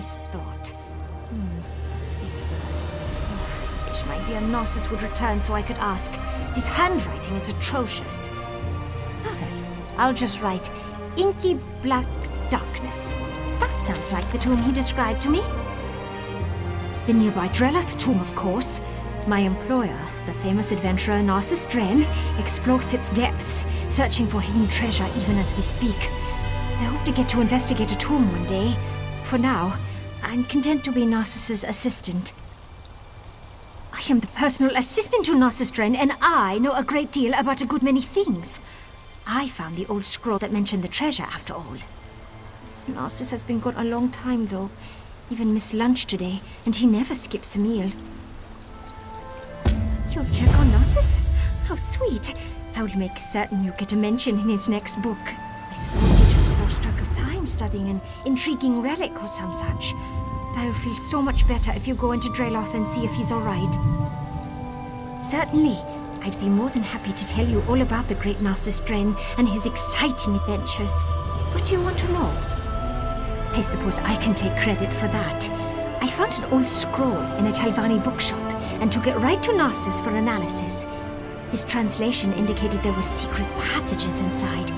this thought. What's this word? I wish my dear Narcissus would return so I could ask. His handwriting is atrocious. Oh well, I'll just write inky black darkness. That sounds like the tomb he described to me. The nearby Drelloth tomb, of course. My employer, the famous adventurer Narcissus Dren, explores its depths, searching for hidden treasure even as we speak. I hope to get to investigate a tomb one day. For now, I'm content to be Narcissus' assistant. I am the personal assistant to Narcissus Dren, and I know a great deal about a good many things. I found the old scroll that mentioned the treasure, after all. Narcissus has been gone a long time, though. Even missed lunch today, and he never skips a meal. You'll check on Narcissus? How sweet. I will make certain you get a mention in his next book. I suppose he just lost track of time studying an intriguing relic or some such. But I will feel so much better if you go into Drelloth and see if he's all right. Certainly. I'd be more than happy to tell you all about the great Narcissus Dren and his exciting adventures. What do you want to know? I suppose I can take credit for that. I found an old scroll in a Telvanni bookshop and took it right to Narcissus for analysis. His translation indicated there were secret passages inside.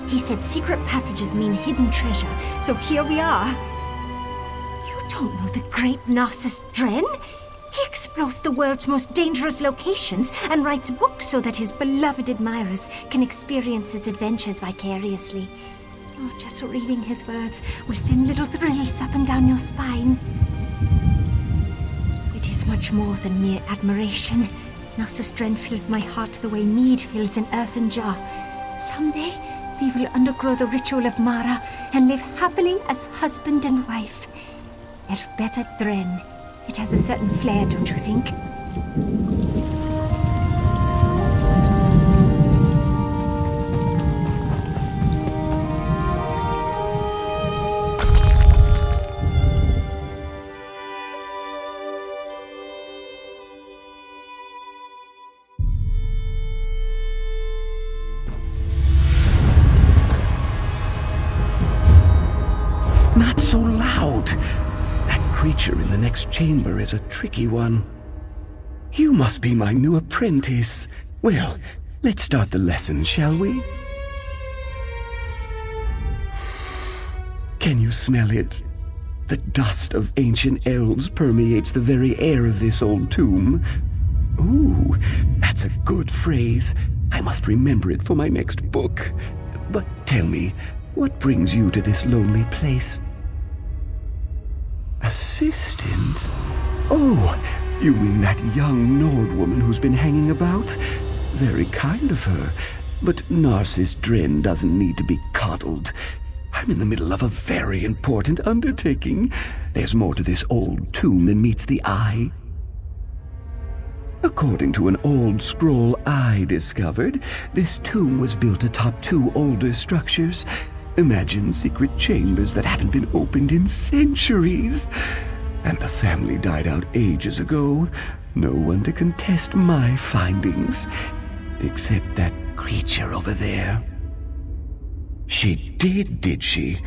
He said secret passages mean hidden treasure, so here we are. You don't know the great Narcissus Dren? He explores the world's most dangerous locations and writes books so that his beloved admirers can experience his adventures vicariously. Oh, just reading his words will send little thrills up and down your spine. It is much more than mere admiration. Narcissus Dren fills my heart the way mead fills an earthen jar. Someday, we will undergo the ritual of Mara and live happily as husband and wife. Elfbeta Dren. It has a certain flair, don't you think? Not so loud! That creature in the next chamber is a tricky one. You must be my new apprentice. Well, let's start the lesson, shall we? Can you smell it? The dust of ancient elves permeates the very air of this old tomb. Ooh, that's a good phrase. I must remember it for my next book. But tell me, what brings you to this lonely place? Assistant? Oh, you mean that young Nord woman who's been hanging about? Very kind of her. But Narcissus Dren doesn't need to be coddled. I'm in the middle of a very important undertaking. There's more to this old tomb than meets the eye. According to an old scroll I discovered, this tomb was built atop two older structures. Imagine secret chambers that haven't been opened in centuries. And the family died out ages ago. No one to contest my findings. Except that creature over there. She did she?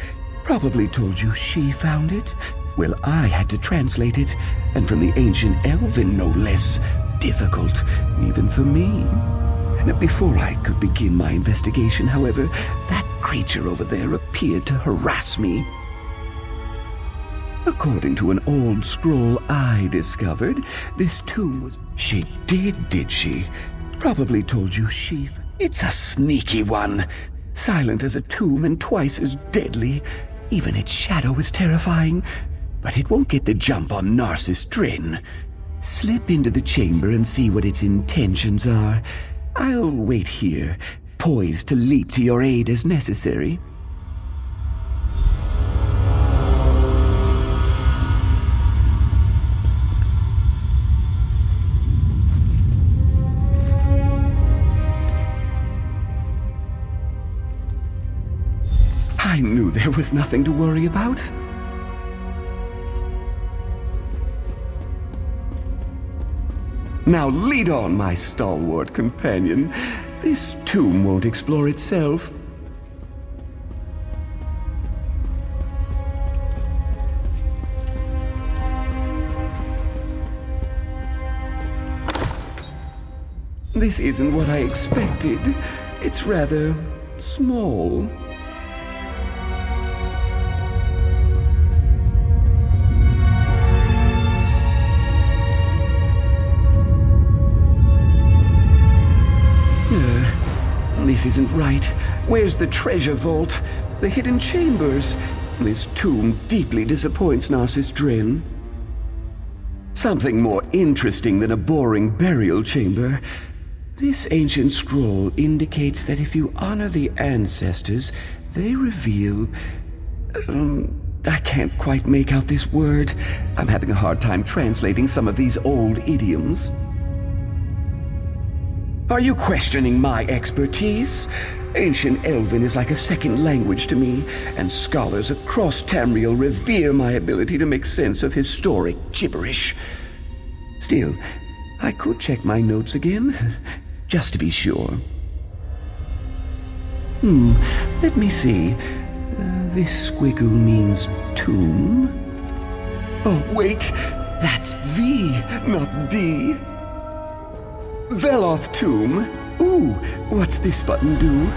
Probably told you she found it. Well, I had to translate it, and from the ancient Elven, no less. Difficult, even for me. And before I could begin my investigation, however, that creature over there appeared to harass me. According to an old scroll I discovered, this tomb was... She did she? Probably told you she... It's a sneaky one. Silent as a tomb and twice as deadly. Even its shadow is terrifying. But it won't get the jump on Narcissus Dren. Slip into the chamber and see what its intentions are. I'll wait here, poised to leap to your aid as necessary. I knew there was nothing to worry about. Now lead on, my stalwart companion. This tomb won't explore itself. This isn't what I expected. It's rather small. This isn't right. Where's the treasure vault? The hidden chambers? This tomb deeply disappoints Narcissus Dren. Something more interesting than a boring burial chamber. This ancient scroll indicates that if you honor the ancestors, they reveal... I can't quite make out this word. I'm having a hard time translating some of these old idioms. Are you questioning my expertise? Ancient Elven is like a second language to me, and scholars across Tamriel revere my ability to make sense of historic gibberish. Still, I could check my notes again, just to be sure. Let me see. This squiggle means tomb. Oh, wait! That's V, not D. Veloth Tomb? Ooh, what's this button do?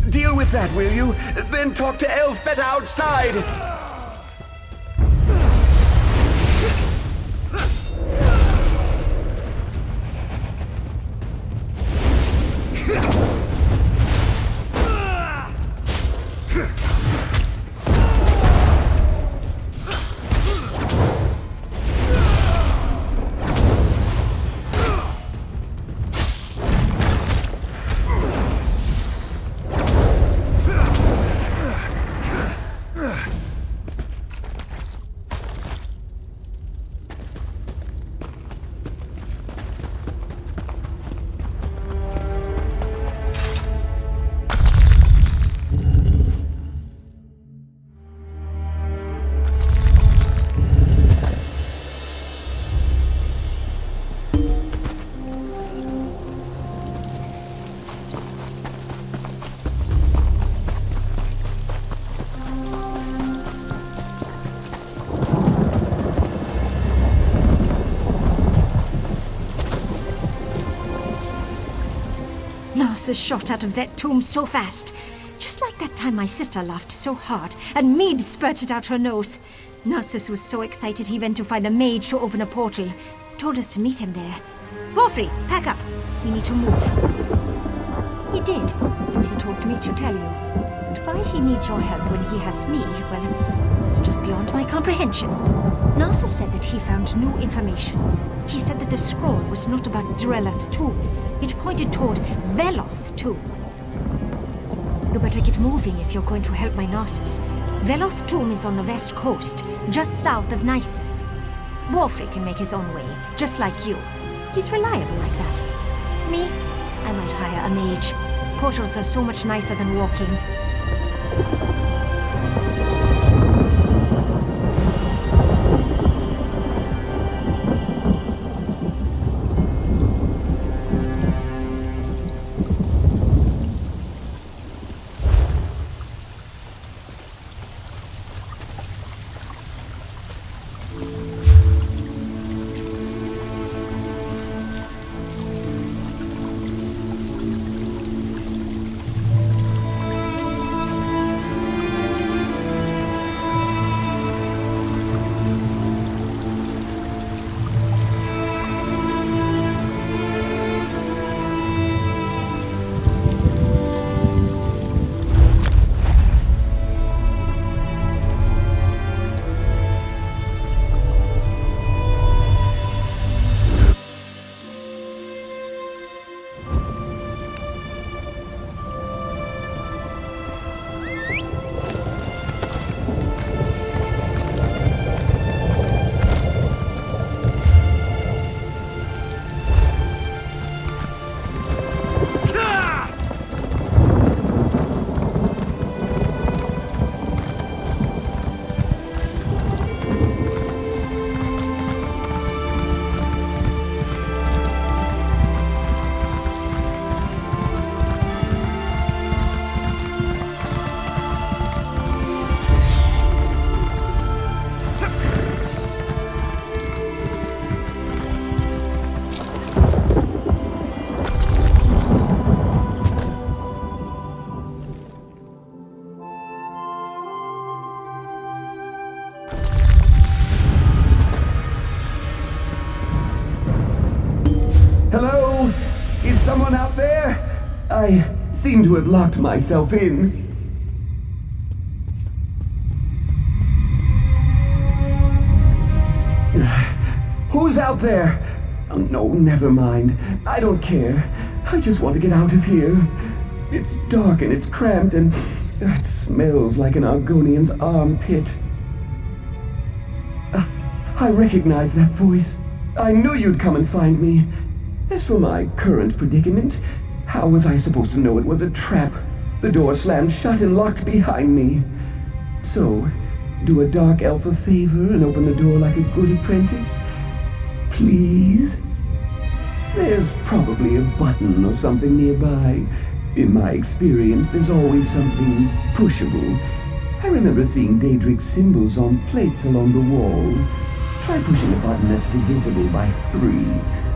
Deal with that, will you? Then talk to Elfbet outside! Narcissus shot out of that tomb so fast. Just like that time my sister laughed so hard and mead spurted out her nose. Narcissus was so excited he went to find a mage to open a portal. Told us to meet him there. Wulfri, pack up. We need to move. He did, and he told me to tell you. And why he needs your help when he has me, well, it's just beyond my comprehension. Narcissus said that he found new information. He said that the scroll was not about Drelath Tomb. It pointed toward Veloth Tomb. You better get moving if you're going to help my Narcissus. Veloth Tomb is on the west coast, just south of Nisus. Wulfri can make his own way, just like you. He's reliable like that. Me? I might hire a mage. Portals are so much nicer than walking. I seem to have locked myself in. Who's out there? Oh, no, never mind. I don't care. I just want to get out of here. It's dark and it's cramped and it smells like an Argonian's armpit. I recognize that voice. I knew you'd come and find me. As for my current predicament, how was I supposed to know it was a trap? The door slammed shut and locked behind me. So, do a dark elf a favor and open the door like a good apprentice? Please? There's probably a button or something nearby. In my experience, there's always something pushable. I remember seeing Daedric symbols on plates along the wall. Try pushing a button that's divisible by 3.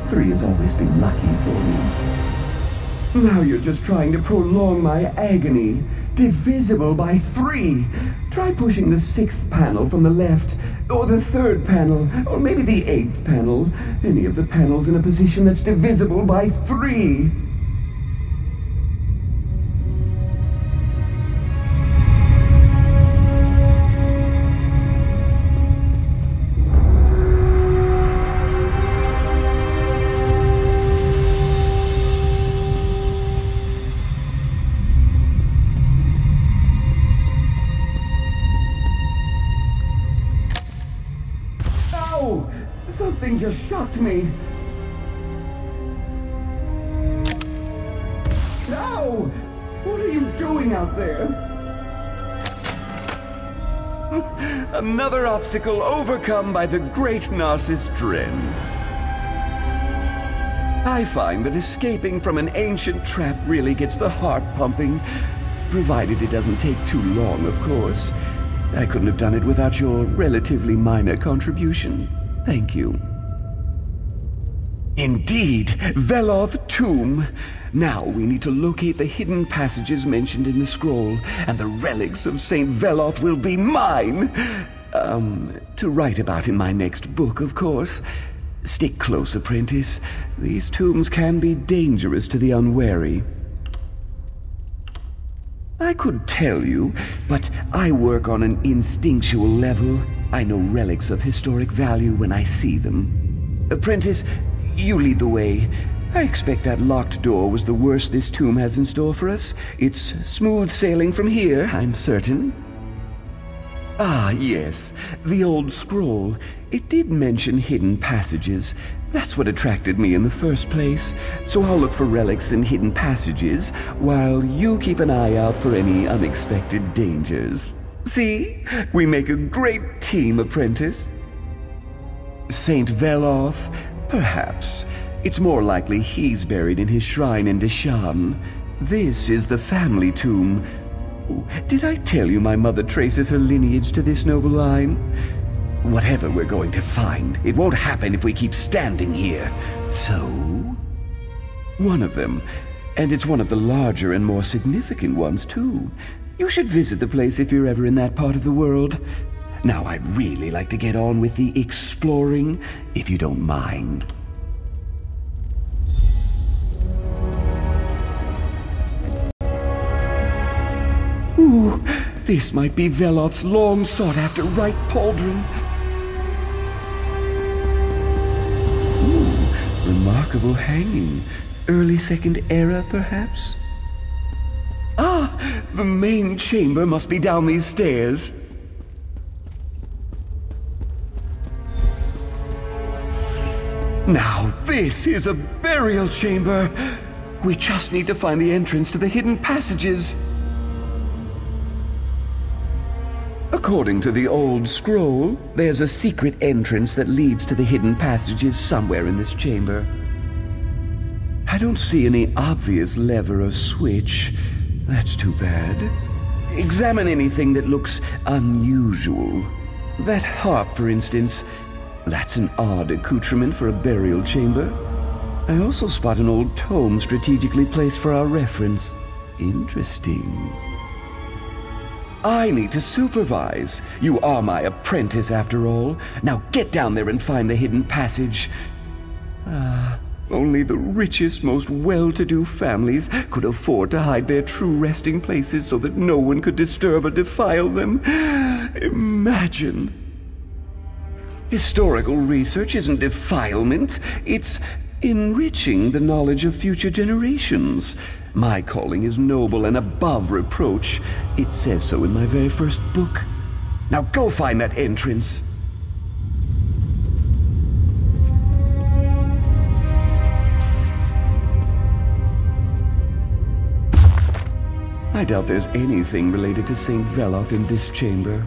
3 has always been lucky for me. Now you're just trying to prolong my agony. Divisible by 3. Try pushing the 6th panel from the left, or the 3rd panel, or maybe the 8th panel. Any of the panels in a position that's divisible by 3. Something just shocked me. No! What are you doing out there? Another obstacle overcome by the great Narcissus Dren. I find that escaping from an ancient trap really gets the heart pumping, provided it doesn't take too long, of course. I couldn't have done it without your relatively minor contribution. Thank you. Indeed, Veloth Tomb. Now we need to locate the hidden passages mentioned in the scroll, and the relics of Saint Veloth will be mine! To write about in my next book, of course. Stick close, apprentice. These tombs can be dangerous to the unwary. I could tell you, but I work on an instinctual level. I know relics of historic value when I see them. Apprentice, you lead the way. I expect that locked door was the worst this tomb has in store for us. It's smooth sailing from here, I'm certain. Ah, yes, the old scroll. It did mention hidden passages. That's what attracted me in the first place. So I'll look for relics and hidden passages, while you keep an eye out for any unexpected dangers. See? We make a great team, apprentice. Saint Veloth? Perhaps. It's more likely he's buried in his shrine in Deshaan. This is the family tomb. Oh, did I tell you my mother traces her lineage to this noble line? Whatever we're going to find, it won't happen if we keep standing here. So? One of them. And it's one of the larger and more significant ones, too. You should visit the place if you're ever in that part of the world. Now, I'd really like to get on with the exploring, if you don't mind. Ooh, this might be Veloth's long sought-after right pauldron. Ooh, remarkable hanging. Early Second Era, perhaps? Ah, the main chamber must be down these stairs. Now, this is a burial chamber. We just need to find the entrance to the hidden passages. According to the old scroll, there's a secret entrance that leads to the hidden passages somewhere in this chamber. I don't see any obvious lever or switch. That's too bad. Examine anything that looks unusual. That harp, for instance. That's an odd accoutrement for a burial chamber. I also spot an old tome strategically placed for our reference. Interesting. I need to supervise. You are my apprentice, after all. Now get down there and find the hidden passage. Only the richest, most well-to-do families could afford to hide their true resting places so that no one could disturb or defile them. Imagine. Historical research isn't defilement, it's enriching the knowledge of future generations. My calling is noble and above reproach. It says so in my very first book. Now go find that entrance. I doubt there's anything related to St. Veloth in this chamber.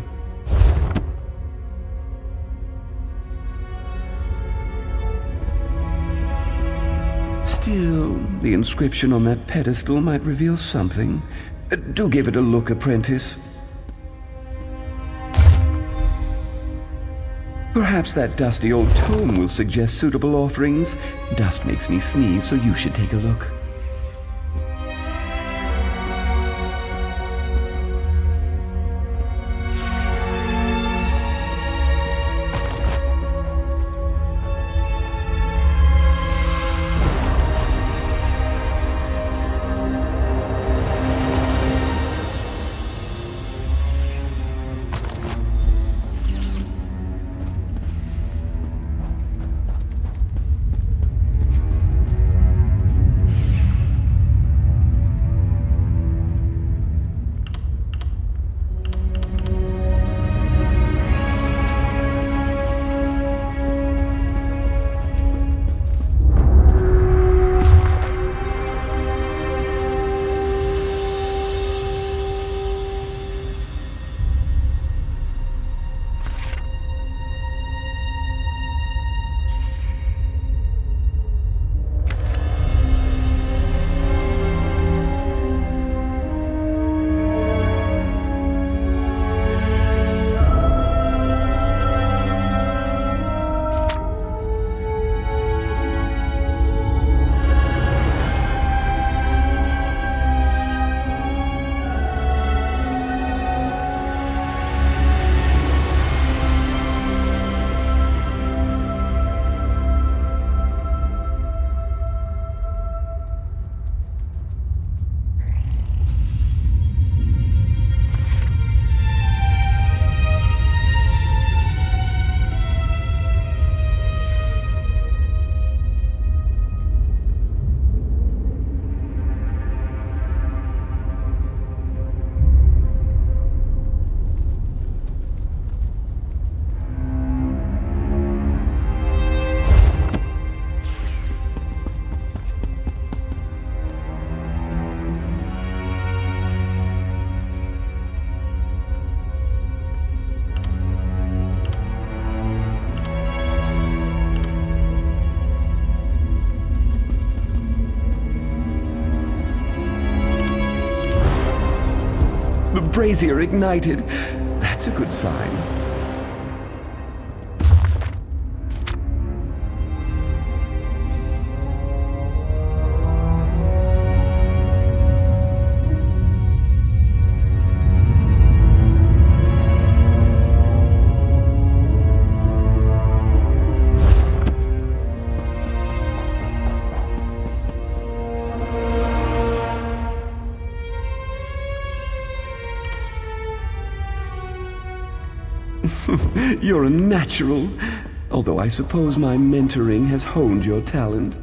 Still, the inscription on that pedestal might reveal something. Do give it a look, apprentice. Perhaps that dusty old tome will suggest suitable offerings. Dust makes me sneeze, so you should take a look. Brazier ignited. That's a good sign. You're a natural, although I suppose my mentoring has honed your talent.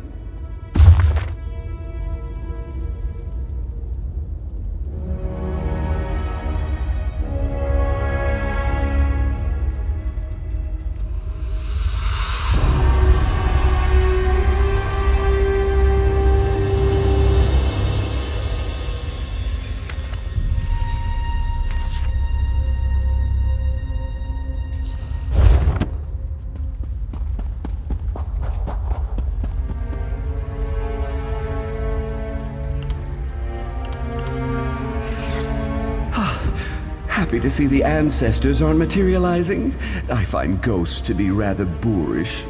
Happy to see the ancestors are materializing. I find ghosts to be rather boorish.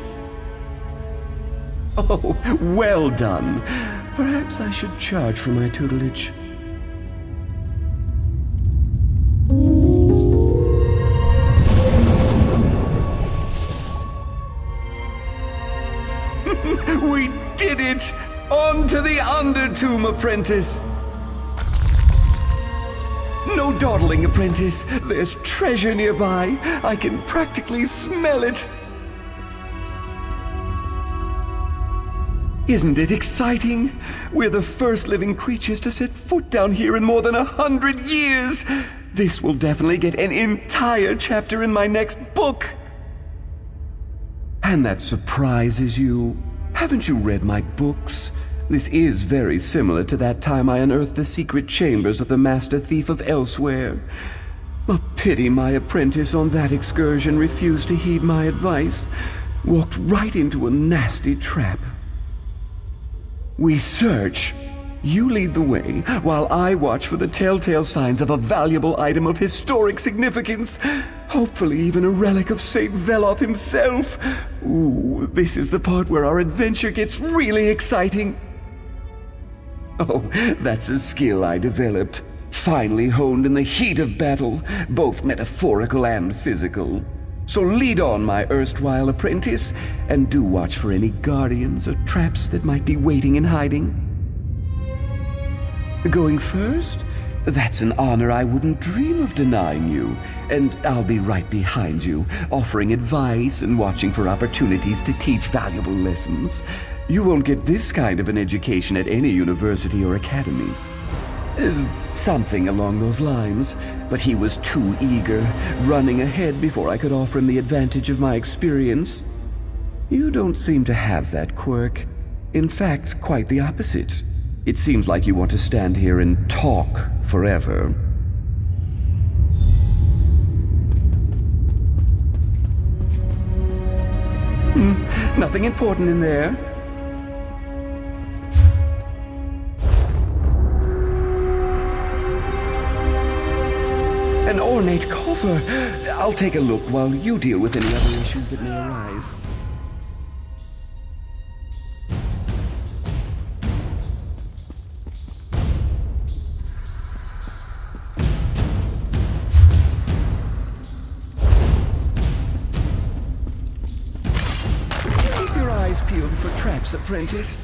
Oh, well done. Perhaps I should charge for my tutelage. We did it! On to the Undertomb, apprentice! No dawdling, apprentice. There's treasure nearby. I can practically smell it. Isn't it exciting? We're the first living creatures to set foot down here in more than 100 years. This will definitely get an entire chapter in my next book. And that surprises you. Haven't you read my books? This is very similar to that time I unearthed the secret chambers of the Master Thief of Elsewhere. A pity my apprentice on that excursion refused to heed my advice. Walked right into a nasty trap. We search. You lead the way, while I watch for the telltale signs of a valuable item of historic significance. Hopefully even a relic of Saint Veloth himself. Ooh, this is the part where our adventure gets really exciting. Oh, that's a skill I developed. Finally honed in the heat of battle, both metaphorical and physical. So lead on, my erstwhile apprentice, and do watch for any guardians or traps that might be waiting in hiding. Going first? That's an honor I wouldn't dream of denying you, and I'll be right behind you, offering advice and watching for opportunities to teach valuable lessons. You won't get this kind of an education at any university or academy. Something along those lines, but he was too eager, running ahead before I could offer him the advantage of my experience. You don't seem to have that quirk. In fact, quite the opposite. It seems like you want to stand here and talk forever. Nothing important in there. An ornate coffer. I'll take a look while you deal with any other issues that may arise. Keep your eyes peeled for traps, apprentice.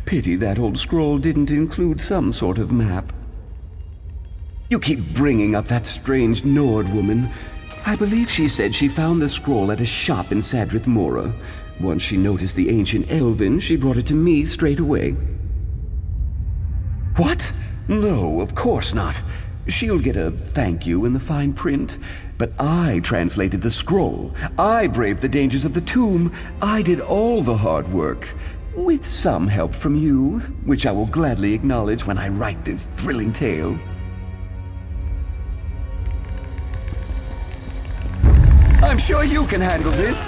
Pity that old scroll didn't include some sort of map. You keep bringing up that strange Nord woman. I believe she said she found the scroll at a shop in Sadrith Mora. Once she noticed the ancient Elven, she brought it to me straight away. What? No, of course not. She'll get a thank you in the fine print. But I translated the scroll. I braved the dangers of the tomb. I did all the hard work. With some help from you, which I will gladly acknowledge when I write this thrilling tale. I'm sure you can handle this.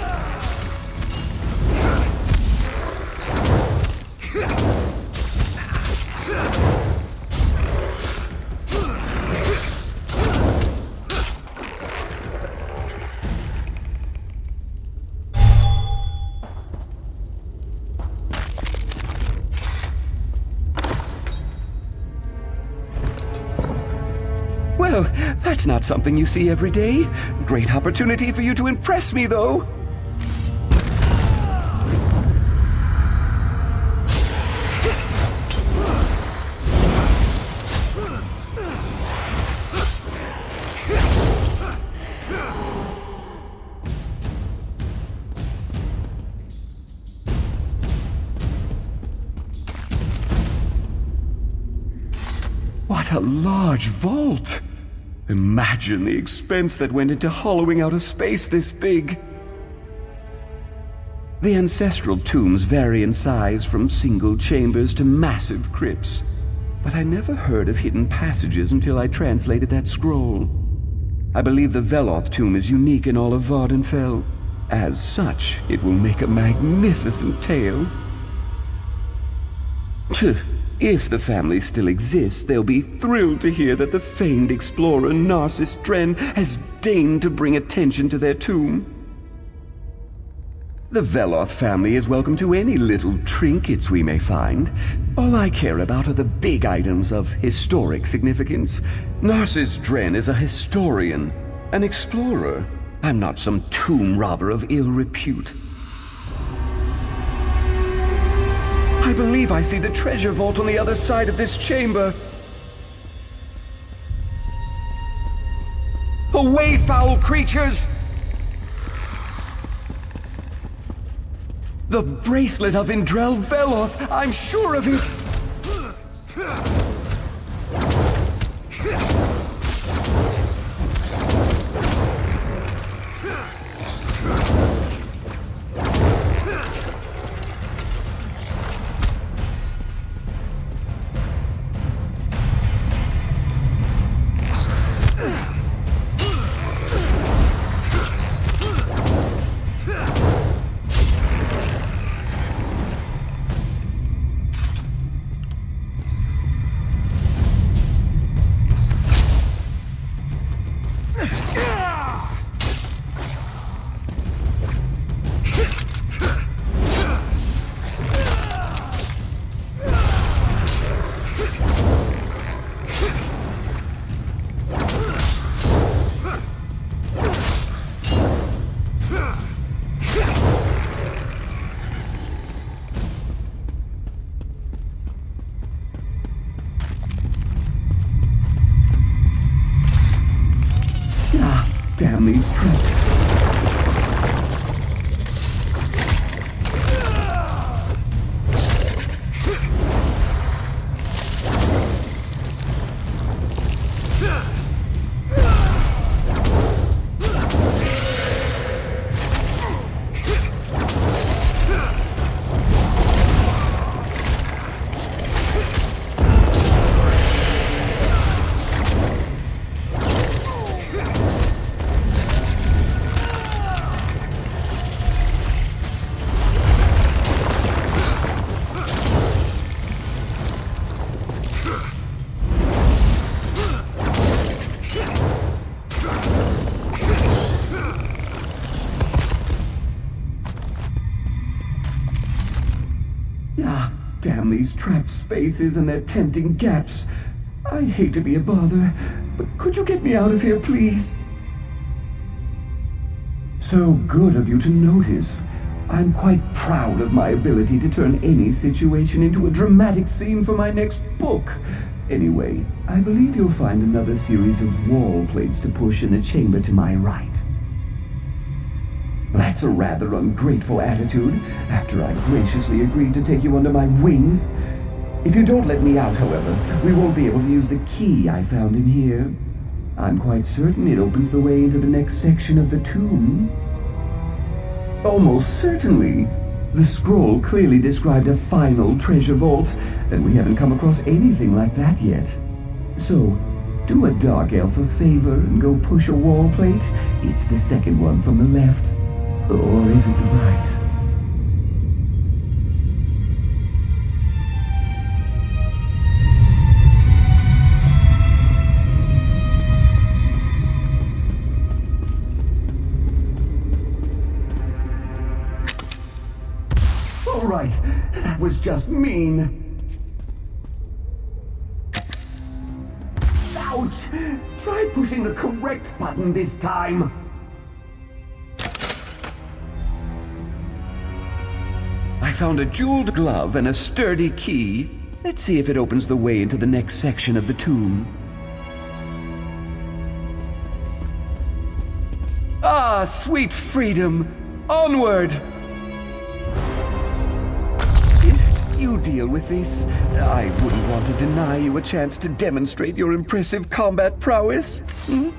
Well, that's not something you see every day. Great opportunity for you to impress me, though. What a large vault! Imagine the expense that went into hollowing out a space this big. The ancestral tombs vary in size from single chambers to massive crypts, but I never heard of hidden passages until I translated that scroll. I believe the Veloth tomb is unique in all of Vardenfell. As such, it will make a magnificent tale. If the family still exists, they'll be thrilled to hear that the famed explorer Narcissus Dren has deigned to bring attention to their tomb. The Veloth family is welcome to any little trinkets we may find. All I care about are the big items of historic significance. Narcissus Dren is a historian, an explorer. I'm not some tomb robber of ill repute. I believe I see the treasure vault on the other side of this chamber. Away, foul creatures! The bracelet of Indrel Veloth! I'm sure of it! Damn these traps. Damn these trapped spaces and their tempting gaps. I hate to be a bother, but could you get me out of here, please? So good of you to notice. I'm quite proud of my ability to turn any situation into a dramatic scene for my next book. Anyway, I believe you'll find another series of wall plates to push in the chamber to my right. That's a rather ungrateful attitude, after I graciously agreed to take you under my wing. If you don't let me out, however, we won't be able to use the key I found in here. I'm quite certain it opens the way into the next section of the tomb. Almost certainly. The scroll clearly described a final treasure vault, and we haven't come across anything like that yet. So, do a Dark Elf a favor and go push a wall plate. It's the second one from the left. Or is it the right? All right, that was just mean. Ouch! Try pushing the correct button this time. I found a jeweled glove and a sturdy key. Let's see if it opens the way into the next section of the tomb. Ah, sweet freedom! Onward! If you deal with this, I wouldn't want to deny you a chance to demonstrate your impressive combat prowess. Hmm?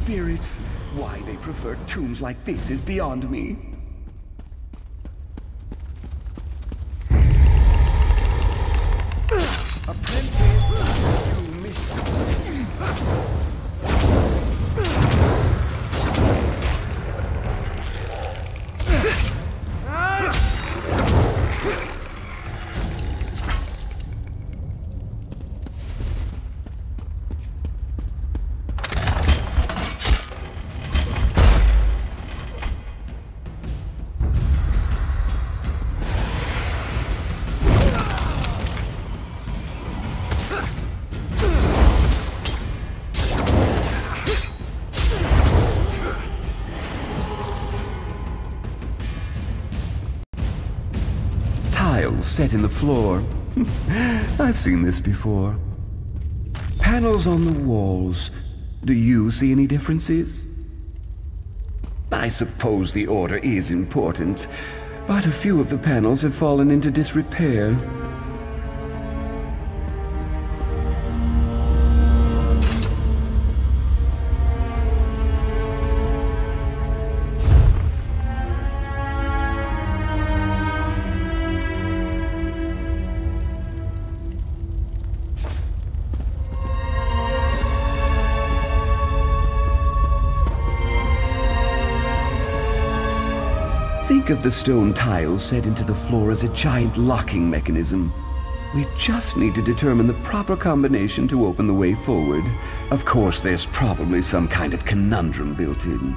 Spirits. Why they prefer tombs like this is beyond me. tiles set in the floor. I've seen this before. Panels on the walls. Do you see any differences? I suppose the order is important, but a few of the panels have fallen into disrepair. Think of the stone tiles set into the floor as a giant locking mechanism. We just need to determine the proper combination to open the way forward. Of course, there's probably some kind of conundrum built in.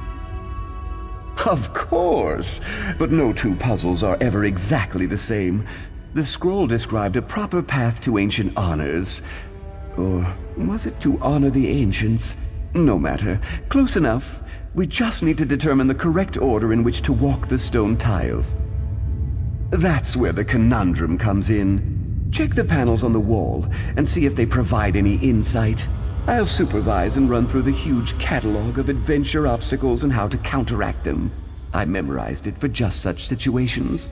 Of course! But no two puzzles are ever exactly the same. The scroll described a proper path to ancient honors. Or was it to honor the ancients? No matter. Close enough. We just need to determine the correct order in which to walk the stone tiles. That's where the conundrum comes in. Check the panels on the wall and see if they provide any insight. I'll supervise and run through the huge catalog of adventure obstacles and how to counteract them. I memorized it for just such situations.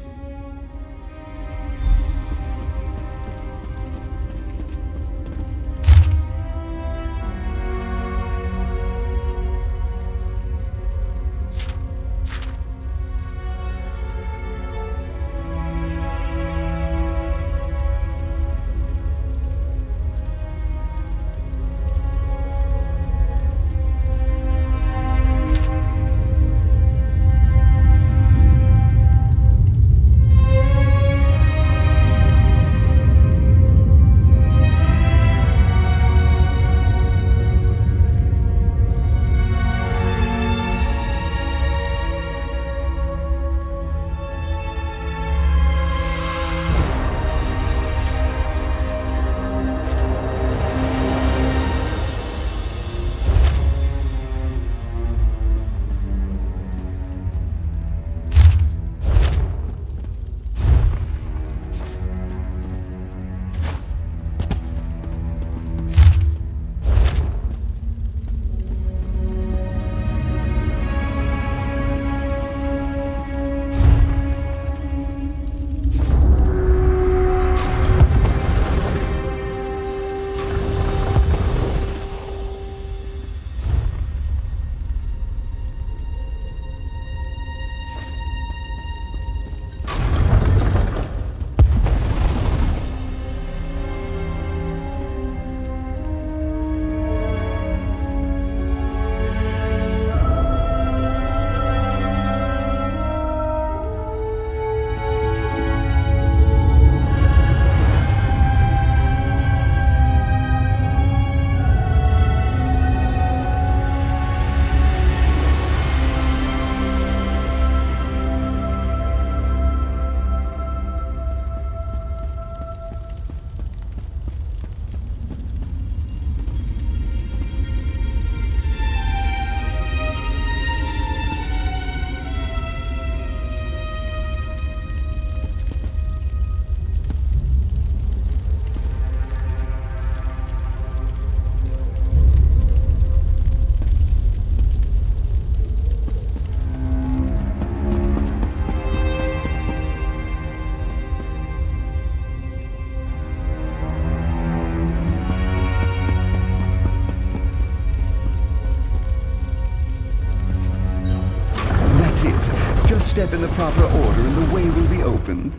Step in the proper order and the way will be opened.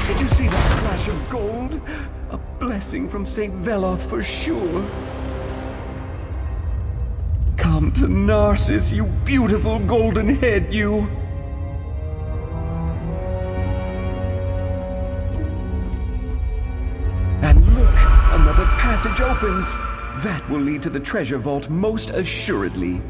Did you see that flash of gold? A blessing from St. Veloth for sure. Come to Narsis, you beautiful golden head, you! And look, another passage opens. That will lead to the treasure vault most assuredly.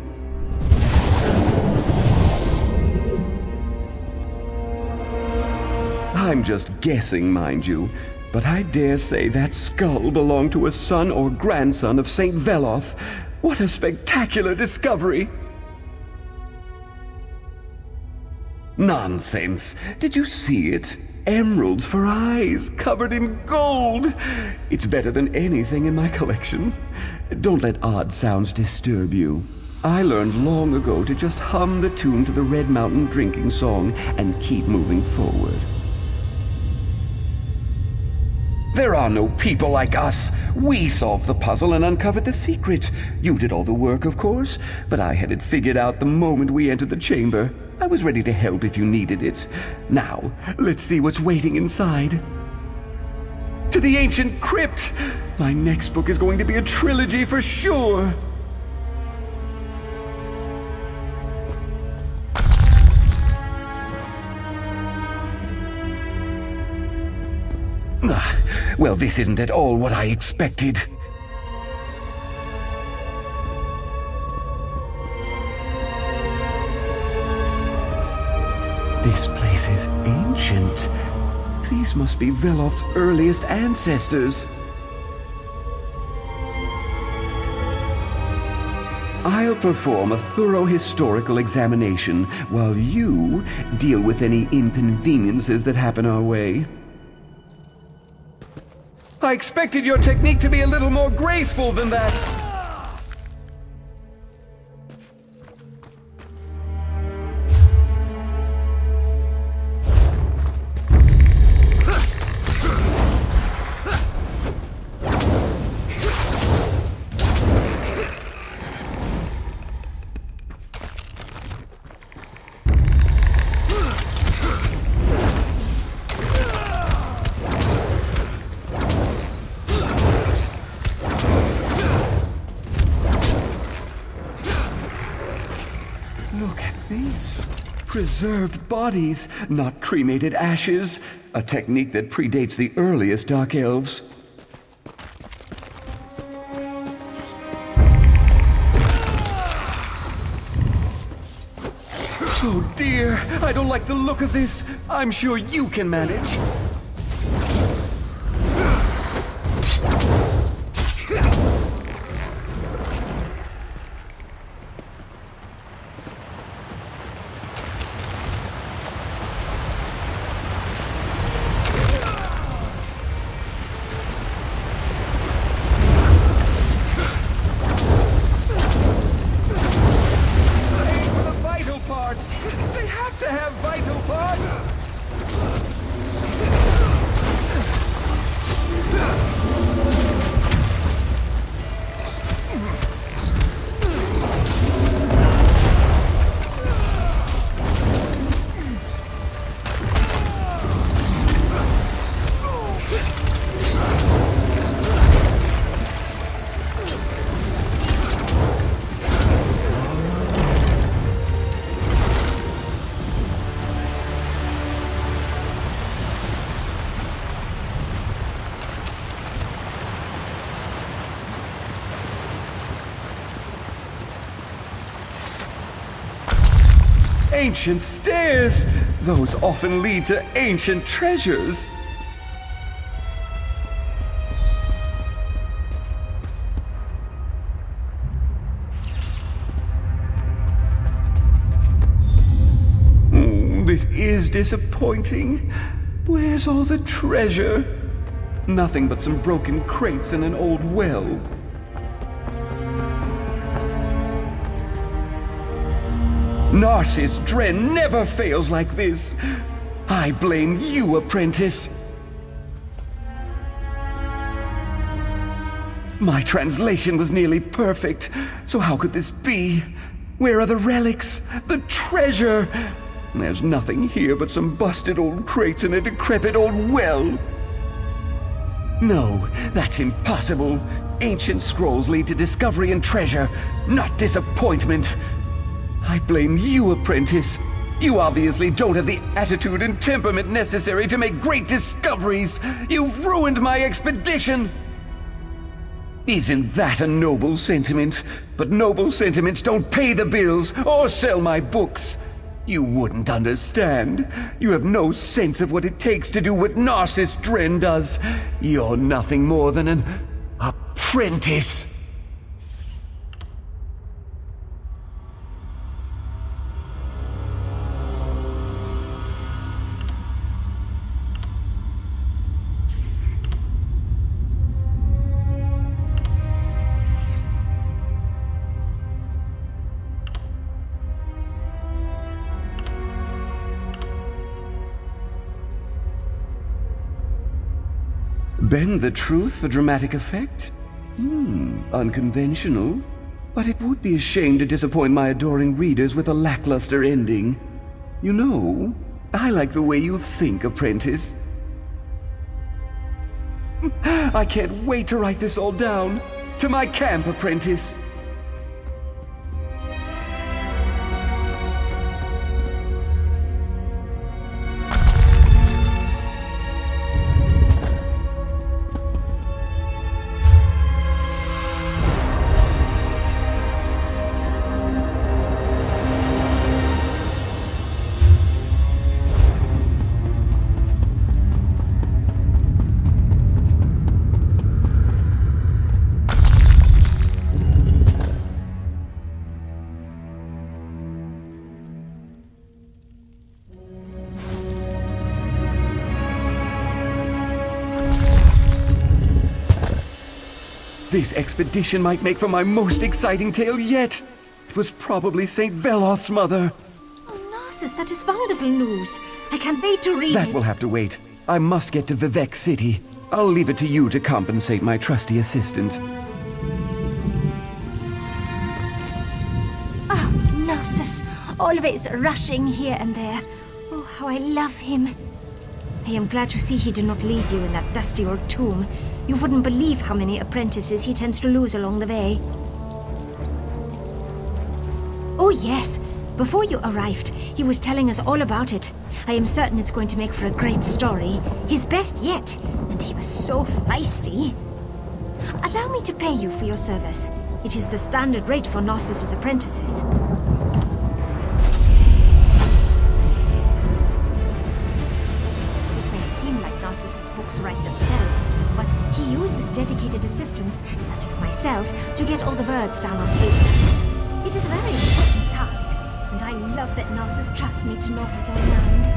I'm just guessing, mind you, but I dare say that skull belonged to a son or grandson of St. Veloth. What a spectacular discovery! Nonsense. Did you see it? Emeralds for eyes, covered in gold. It's better than anything in my collection. Don't let odd sounds disturb you. I learned long ago to just hum the tune to the Red Mountain drinking song and keep moving forward. There are no people like us. We solved the puzzle and uncovered the secret. You did all the work, of course, but I had it figured out the moment we entered the chamber. I was ready to help if you needed it. Now, let's see what's waiting inside. To the ancient crypt! My next book is going to be a trilogy for sure! Well, this isn't at all what I expected. This place is ancient. These must be Veloth's earliest ancestors. I'll perform a thorough historical examination while you deal with any inconveniences that happen our way. I expected your technique to be a little more graceful than that. Look at these. Preserved bodies, not cremated ashes. A technique that predates the earliest Dark Elves. Oh dear, I don't like the look of this. I'm sure you can manage. They have to have vital parts! Ancient stairs! Those often lead to ancient treasures. This is disappointing. Where's all the treasure? Nothing but some broken crates and an old well. Narsis Dren never fails like this. I blame you, apprentice. My translation was nearly perfect, so how could this be? Where are the relics? The treasure? There's nothing here but some busted old crates and a decrepit old well. No, that's impossible. Ancient scrolls lead to discovery and treasure, not disappointment. I blame you, apprentice. You obviously don't have the attitude and temperament necessary to make great discoveries. You've ruined my expedition. Isn't that a noble sentiment? But noble sentiments don't pay the bills or sell my books. You wouldn't understand. You have no sense of what it takes to do what Narsis Dren does. You're nothing more than an apprentice. Bend the truth for dramatic effect? Unconventional. But it would be a shame to disappoint my adoring readers with a lackluster ending. You know, I like the way you think, apprentice. I can't wait to write this all down. To my camp, apprentice. This expedition might make for my most exciting tale yet. It was probably St. Veloth's mother. Oh, Narcissus, that is wonderful news. I can't wait to read it. That will have to wait. I must get to Vivec City. I'll leave it to you to compensate my trusty assistant. Oh, Narcissus, always rushing here and there. Oh, how I love him. I am glad to see he did not leave you in that dusty old tomb. You wouldn't believe how many apprentices he tends to lose along the way. Oh yes, before you arrived, he was telling us all about it. I am certain it's going to make for a great story. His best yet, and he was so feisty. Allow me to pay you for your service. It is the standard rate for Narcissus' apprentices. It may seem like Narcissus' books write themselves, but he uses dedicated assistants, such as myself, to get all the words down on paper. It is a very important task, and I love that Narcissus trusts me to know his own mind.